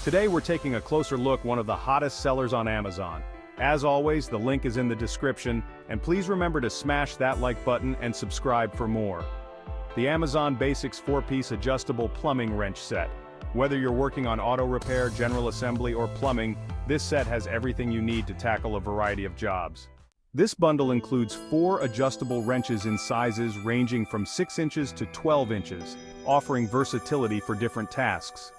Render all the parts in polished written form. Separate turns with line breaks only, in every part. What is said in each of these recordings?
Today we're taking a closer look at one of the hottest sellers on Amazon. As always, the link is in the description, and please remember to smash that like button and subscribe for more. The Amazon Basics 4-piece adjustable plumbing wrench set. Whether you're working on auto repair, general assembly, or plumbing, this set has everything you need to tackle a variety of jobs. This bundle includes 4 adjustable wrenches in sizes ranging from 6 inches to 12 inches, offering versatility for different tasks.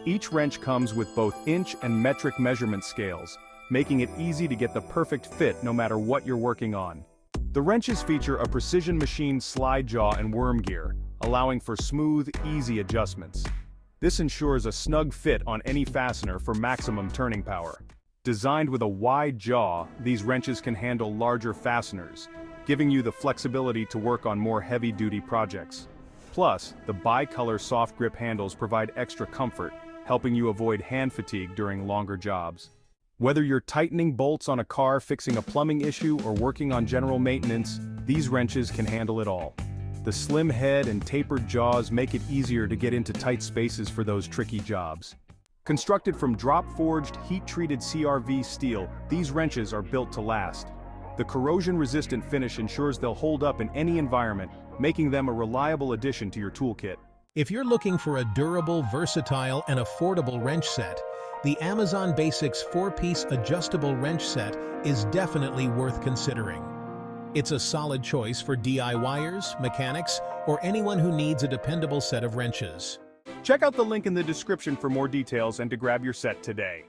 Each wrench comes with both inch and metric measurement scales, making it easy to get the perfect fit no matter what you're working on. The wrenches feature a precision-machined slide jaw and worm gear, allowing for smooth, easy adjustments. This ensures a snug fit on any fastener for maximum turning power. Designed with a wide jaw, these wrenches can handle larger fasteners, giving you the flexibility to work on more heavy-duty projects. Plus, the bi-color soft grip handles provide extra comfort, helping you avoid hand fatigue during longer jobs. Whether you're tightening bolts on a car, fixing a plumbing issue, or working on general maintenance, these wrenches can handle it all. The slim head and tapered jaws make it easier to get into tight spaces for those tricky jobs. Constructed from drop-forged, heat-treated CRV steel, these wrenches are built to last. The corrosion-resistant finish ensures they'll hold up in any environment, making them a reliable addition to your toolkit.
If you're looking for a durable, versatile, and affordable wrench set, the Amazon Basics 4-piece adjustable wrench set is definitely worth considering. It's a solid choice for DIYers, mechanics, or anyone who needs a dependable set of wrenches.
Check out the link in the description for more details and to grab your set today.